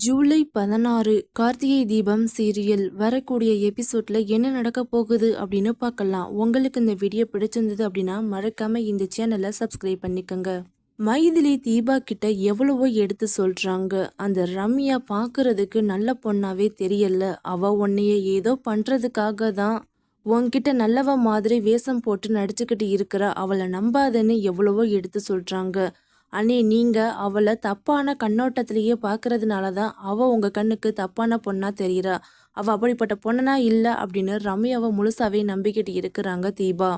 July 16 Karthigai Deepam serial வரக்கூடிய எபிசோட்ல என்ன நடக்க போகுது அப்படின்னு பார்க்கலாம். உங்களுக்கு இந்த வீடியோ பிடிச்சிருந்தது அப்படின்னா மறக்காம இந்த சேனலை சப்ஸ்கிரைப் பண்ணிக்கோங்க. மைதிலி தீபா கிட்ட எவ்வளவோ எடுத்து சொல்றாங்க. அந்த ரம்யா பார்க்கறதுக்கு நல்ல பொண்ணாவே தெரியல. அவ உன்னைய ஏதோ பண்றதுக்காக தான் உன்கிட்ட நல்லவ மாதிரி வேஷம் போட்டு நடிச்சுக்கிட்டு இருக்கிற, அவளை நம்பாதன்னு எவ்வளவோ எடுத்து சொல்றாங்க. அண்ணே, நீங்க அவளை தப்பான கண்ணோட்டத்திலேயே பார்க்கறதுனால தான் அவ உங்க கண்ணுக்கு தப்பான பொண்ணா தெரியுறா. அவ அப்படிப்பட்ட பொண்ணனா இல்லை அப்படின்னு ரம்யாவை முழுசாவே நம்பிக்கிட்டு இருக்கிறாங்க தீபா.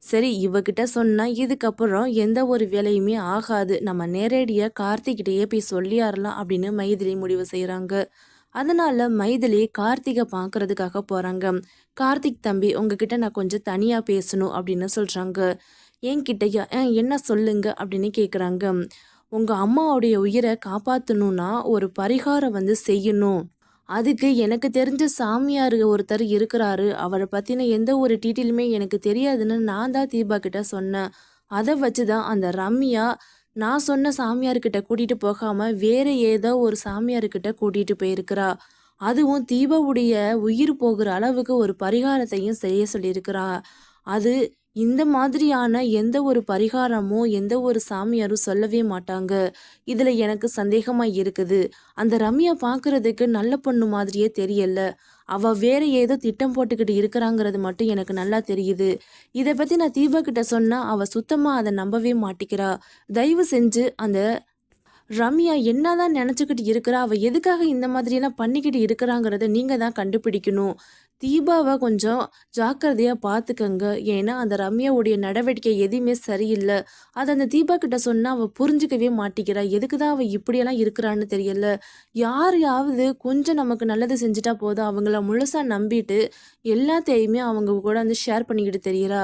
சரி, இவகிட்ட சொன்னா இதுக்கப்புறம் எந்த ஒரு வேலையுமே ஆகாது, நம்ம நேரடியா கார்த்திகிட்டயே போய் சொல்லியாரலாம் அப்படின்னு மைதிலி முடிவு செய்யறாங்க. அதனால மைதிலி கார்த்திகை பார்க்கறதுக்காக போறாங்க. கார்த்திக் தம்பி, உங்ககிட்ட நான் கொஞ்சம் தனியா பேசணும் அப்படின்னு சொல்றாங்க. என்கிட்டயா? என்ன சொல்லுங்க அப்படின்னு கேட்குறாங்க. உங்கள் அம்மாவுடைய உயிரை காப்பாற்றணும்னா ஒரு பரிகாரம் செய்யணும். அதுக்கு எனக்கு தெரிஞ்ச சாமியார் ஒருத்தர் இருக்கிறாரு. அவரை பற்றின எந்த ஒரு டீட்டெயிலுமே எனக்கு தெரியாதுன்னு நான் தான் தீபா கிட்ட சொன்னேன். அதை வச்சு தான் அந்த ரம்யா நான் சொன்ன சாமியார்கிட்ட கூட்டிகிட்டு போகாமல் வேற ஏதோ ஒரு சாமியார்கிட்ட கூட்டிகிட்டு போயிருக்கிறா. அதுவும் தீபாவுடைய உயிர் போகிற அளவுக்கு ஒரு பரிகாரத்தையும் செய்ய சொல்லியிருக்கிறா. அது இந்த மாதிரியான எந்த ஒரு பரிகாரமும் எந்த ஒரு சாமியாரும் சொல்லவே மாட்டாங்க. இதில் எனக்கு சந்தேகமாக இருக்குது. அந்த ரம்யா பார்க்குறதுக்கு நல்ல பொண்ணு மாதிரியே தெரியல. அவள் வேற ஏதோ திட்டம் போட்டுக்கிட்டு இருக்கிறாங்கிறது மட்டும் எனக்கு நல்லா தெரியுது. இதை பற்றி நான் தீபா கிட்ட சொன்னால் அவள் சுத்தமாக அதை நம்பவே மாட்டிக்கிறா. தயவு செஞ்சு அந்த ரம்யா என்னதான் நினச்சிக்கிட்டு இருக்கிறா, அவள் எதுக்காக இந்த மாதிரியெல்லாம் பண்ணிக்கிட்டு இருக்கிறாங்கிறத நீங்கள் தான் கண்டுபிடிக்கணும். தீபாவை கொஞ்சம் ஜாக்கிரதையாக பார்த்துக்கங்க. ஏன்னா அந்த ரம்யாவுடைய நடவடிக்கை எதுவுமே சரியில்லை. அதை அந்த தீபா கிட்ட சொன்னால் அவள் புரிஞ்சிக்கவே மாட்டிக்கிறா. எதுக்கு தான் அவள் இப்படியெல்லாம் இருக்கிறான்னு தெரியல. யாரையாவது கொஞ்சம் நமக்கு நல்லது செஞ்சுட்டா போதும், அவங்கள முழுசாக நம்பிட்டு எல்லாத்தையுமே அவங்க கூட ஷேர் பண்ணிக்கிட்டு தெரியுறா.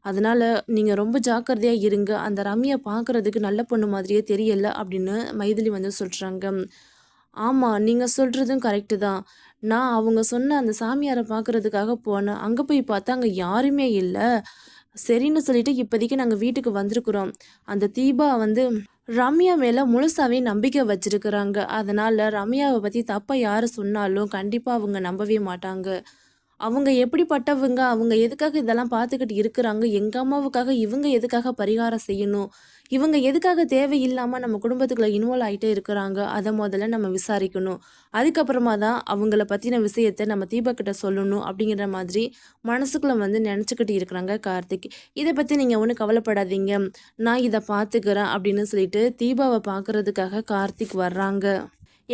அதனால நீங்கள் ரொம்ப ஜாக்கிரதையாக இருங்க. அந்த ரம்யா பார்க்குறதுக்கு நல்ல பொண்ணு மாதிரியே தெரியல அப்படின்னு மைதிலி சொல்கிறாங்க. ஆமாம், நீங்கள் சொல்கிறதும் கரெக்டு தான். நான் அவங்க சொன்ன அந்த சாமியாரை பார்க்குறதுக்காக போனேன். அங்கே போய் பார்த்தா அங்கே யாருமே இல்லை. சரின்னு சொல்லிட்டு இப்போதைக்கு நாங்கள் வீட்டுக்கு வந்திருக்குறோம். அந்த தீபா ரம்யா மேலே முழுசாவே நம்பிக்கை வச்சிருக்கிறாங்க. அதனால் ரம்யாவை பற்றி தப்பாக யார் சொன்னாலும் கண்டிப்பாக அவங்க நம்பவே மாட்டாங்க. அவங்க எப்படிப்பட்டவங்க, அவங்க எதுக்காக இதெல்லாம் பார்த்துக்கிட்டு இருக்கிறாங்க, எங்கள் அம்மாவுக்காக இவங்க எதுக்காக பரிகாரம் செய்யணும், இவங்க எதுக்காக தேவையில்லாமல் நம்ம குடும்பத்துக்குள்ளே இன்வால்வ் ஆகிட்டே இருக்கிறாங்க, அதை முதல்ல நம்ம விசாரிக்கணும். அதுக்கப்புறமா தான் அவங்கள பற்றின விஷயத்தை நம்ம தீபக்கிட்ட சொல்லணும் அப்படிங்கிற மாதிரி மனசுக்குள்ளே நினச்சிக்கிட்டு இருக்கிறாங்க கார்த்திக். இதை பற்றி நீங்கள் ஒன்றும் கவலைப்படாதீங்க, நான் இதை பார்த்துக்கிறேன் அப்படின்னு சொல்லிட்டு தீபாவை பார்க்குறதுக்காக கார்த்திக் வர்றாங்க.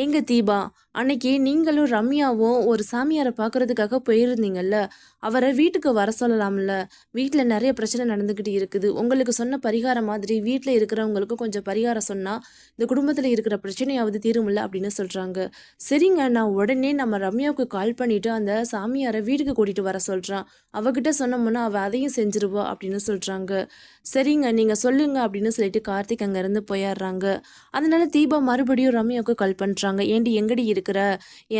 எங்க தீபா, அன்னைக்கு நீங்களும் ரம்யாவும் ஒரு சாமியாரை பார்க்கறதுக்காக போயிருந்தீங்கல்ல, அவரை வீட்டுக்கு வர சொல்லலாம்ல. வீட்டில் நிறைய பிரச்சனை நடந்துக்கிட்டு இருக்குது. உங்களுக்கு சொன்ன பரிகாரம் மாதிரி வீட்டில் இருக்கிறவங்களுக்கு கொஞ்சம் பரிகாரம் சொன்னால் இந்த குடும்பத்தில் இருக்கிற பிரச்சனையாவது தீருமில்ல அப்படின்னு சொல்கிறாங்க. சரிங்க, நான் உடனே நம்ம ரம்யாவுக்கு கால் பண்ணிவிட்டு அந்த சாமியாரை வீட்டுக்கு கூட்டிகிட்டு வர சொல்கிறான். அவகிட்ட சொன்னோம்னா அவள் அதையும் செஞ்சிருவா அப்படின்னு சொல்கிறாங்க. சரிங்க, நீங்கள் சொல்லுங்க அப்படின்னு சொல்லிட்டு கார்த்திக் அங்கேருந்து போயிடுறாங்க. அதனால தீபா மறுபடியும் ரம்யாவுக்கு கால் பண்ணுறாங்க. ஏண்டி எங்கடி இருக்கிற?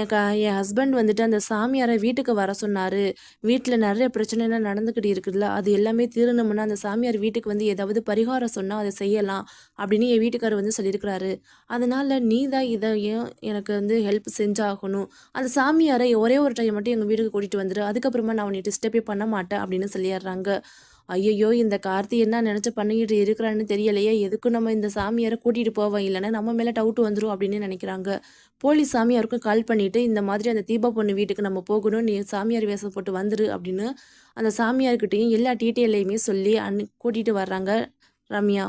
என் ஹஸ்பண்ட் அந்த சாமியாரை வீட்டுக்கு வர சொன்னார். வீட்டில் நிறைய பிரச்சனைலாம் நடந்துக்கிட்டு இருக்குதுல்ல, அது எல்லாமே தீரணும்னா அந்த சாமியார் வீட்டுக்கு ஏதாவது பரிகாரம் சொன்னால் அதை செய்யலாம் அப்படின்னு என் வீட்டுக்காரர் சொல்லியிருக்கிறாரு. அதனால் நீ தான் இதை எனக்கு ஹெல்ப் செஞ்சாகணும். அந்த சாமியாரை ஒரே ஒரு டைம் மட்டும் எங்கள் வீட்டுக்கு கூட்டிகிட்டு வந்துடு, அதுக்கப்புறமா நான் உன்னை டிஸ்டர்பே பண்ண மாட்டேன் அப்படின்னு சொல்லிடுறாங்க. ஐயையோ, இந்த கார்த்தி என்ன நினச்சி பண்ணிக்கிட்டு இருக்கிறான்னு தெரியலையே, எதுக்கும் நம்ம இந்த சாமியாரை கூட்டிகிட்டு போவோம், இல்லைன்னா நம்ம மேலே டவுட் வந்துடும் அப்படின்னு நினைக்கிறாங்க. போலீஸ் சாமியாருக்கும் கால் பண்ணிவிட்டு இந்த மாதிரி அந்த தீபா பொண்ணு வீட்டுக்கு நம்ம போகணும், நீ சாமியார் வேஷம் போட்டு வந்துரு அப்படின்னு அந்த சாமியார்கிட்டையும் எல்லா டீட்டெயிலையுமே சொல்லி கூட்டிகிட்டு வர்றாங்க ரம்யா.